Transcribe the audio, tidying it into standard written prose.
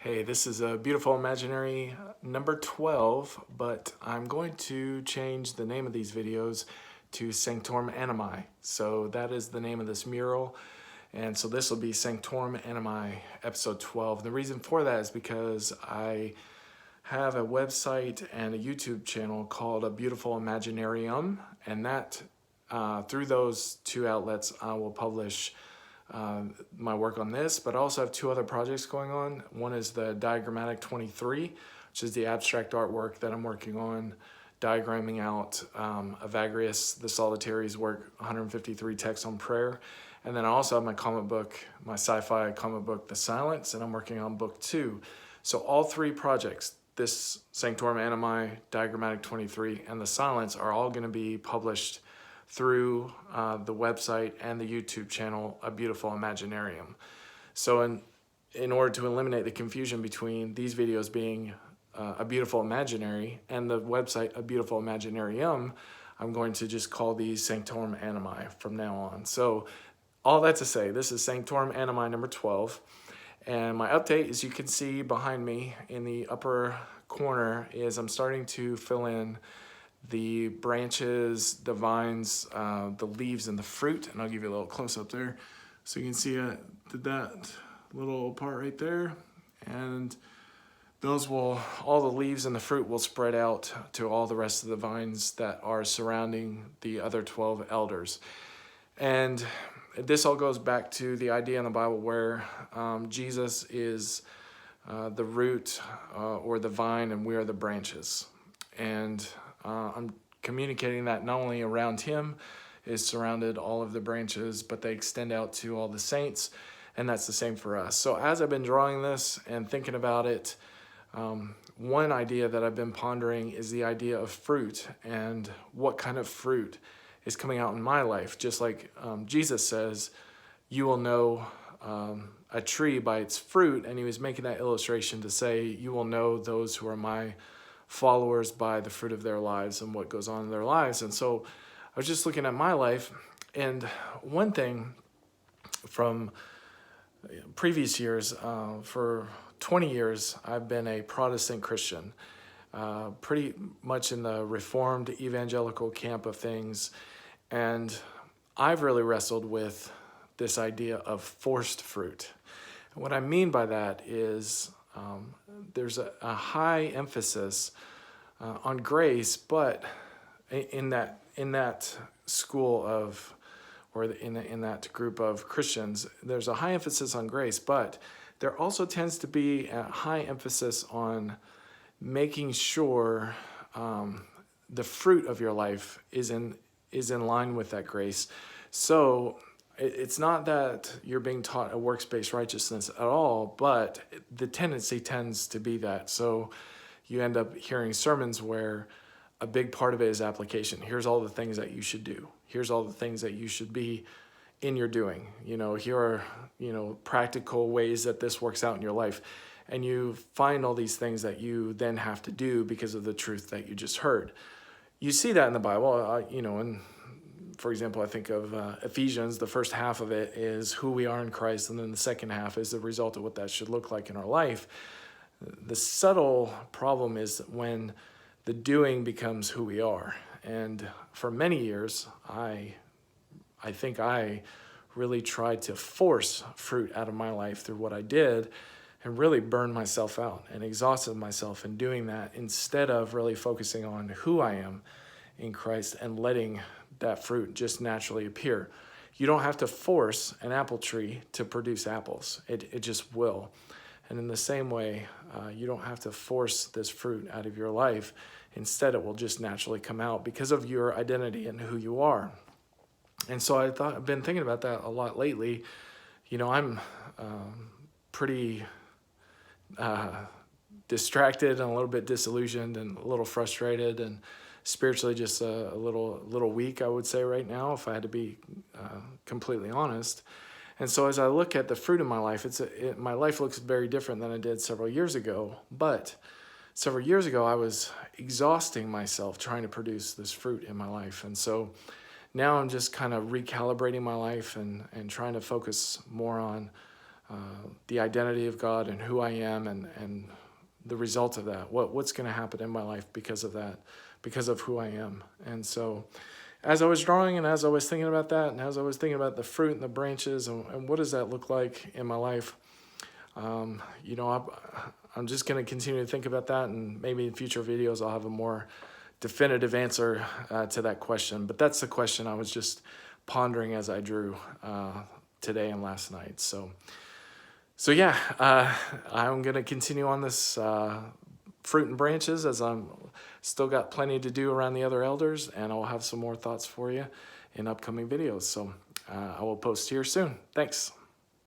Hey, this is a beautiful imaginary number 12, but I'm going to change the name of these videos to Sanctorum Animae. So that is the name of this mural. And so this will be Sanctorum Animae episode 12. The reason for that is because I have a website and a YouTube channel called A Beautiful Imaginarium, and that through those two outlets I will publish my work on this, but I also have two other projects going on. One is the Diagrammatic 23, which is the abstract artwork that I'm working on, diagramming out Evagrius the Solitary's work, 153 texts on prayer. And then I also have my comic book, my sci-fi comic book, The Silence, and I'm working on book 2. So all three projects, this Sanctorum Animae, Diagrammatic 23, and The Silence, are all going to be published through the website and the YouTube channel, A Beautiful Imaginarium. So in order to eliminate the confusion between these videos being A Beautiful Imaginary and the website A Beautiful Imaginarium, I'm going to just call these Sanctorum Animae from now on. So all that to say, this is Sanctorum Animae number 12. And my update, as you can see behind me in the upper corner, is I'm starting to fill in the branches, the vines, the leaves, and the fruit. And I'll give you a little close-up there. So you can see I did that little part right there. And those will, all the leaves and the fruit will spread out to all the rest of the vines that are surrounding the other 12 elders. And this all goes back to the idea in the Bible where Jesus is the root or the vine, and we are the branches. And I'm communicating that not only around him is surrounded all of the branches, but they extend out to all the saints, and that's the same for us. So as I've been drawing this and thinking about it, one idea that I've been pondering is the idea of fruit and what kind of fruit is coming out in my life. Just like Jesus says, you will know a tree by its fruit, and he was making that illustration to say, you will know those who are my followers by the fruit of their lives and what goes on in their lives. And so I was just looking at my life, and one thing from previous years, for 20 years, I've been a Protestant Christian, pretty much in the Reformed evangelical camp of things. And I've really wrestled with this idea of forced fruit. And what I mean by that is there's a high emphasis on grace, but in that school of, or in that group of Christians, there's a high emphasis on grace, but there also tends to be a high emphasis on making sure the fruit of your life is in line with that grace. So it's not that you're being taught a works-based righteousness at all, but the tendency tends to be that. So you end up hearing sermons where a big part of it is application. Here's all the things that you should do. Here's all the things that you should be in your doing. Here are, practical ways that this works out in your life. And you find all these things that you then have to do because of the truth that you just heard. You see that in the Bible, and for example, I think of Ephesians. The first half of it is who we are in Christ, and then the second half is the result of what that should look like in our life. The subtle problem is when the doing becomes who we are. And for many years, I think I really tried to force fruit out of my life through what I did, and really burned myself out and exhausted myself in doing that, instead of really focusing on who I am in Christ and letting that fruit just naturally appear. You don't have to force an apple tree to produce apples. It just will. And in the same way, you don't have to force this fruit out of your life. Instead, it will just naturally come out because of your identity and who you are. And so I've been thinking about that a lot lately. I'm pretty distracted and a little bit disillusioned and a little frustrated and spiritually just a little weak, I would say right now, if I had to be completely honest. And so as I look at the fruit in my life, my life looks very different than it did several years ago. But several years ago, I was exhausting myself trying to produce this fruit in my life. And so now I'm just kind of recalibrating my life and trying to focus more on the identity of God and who I am, and the result of that. What's going to happen in my life because of that, because of who I am. And so as I was drawing and as I was thinking about that, and as I was thinking about the fruit and the branches and what does that look like in my life, you know, I'm just going to continue to think about that, and maybe in future videos I'll have a more definitive answer to that question. But that's the question I was just pondering as I drew today and last night. So yeah, I'm going to continue on this fruit and branches, as I'm still got plenty to do around the other elders, and I'll have some more thoughts for you in upcoming videos. So I will post here soon. Thanks.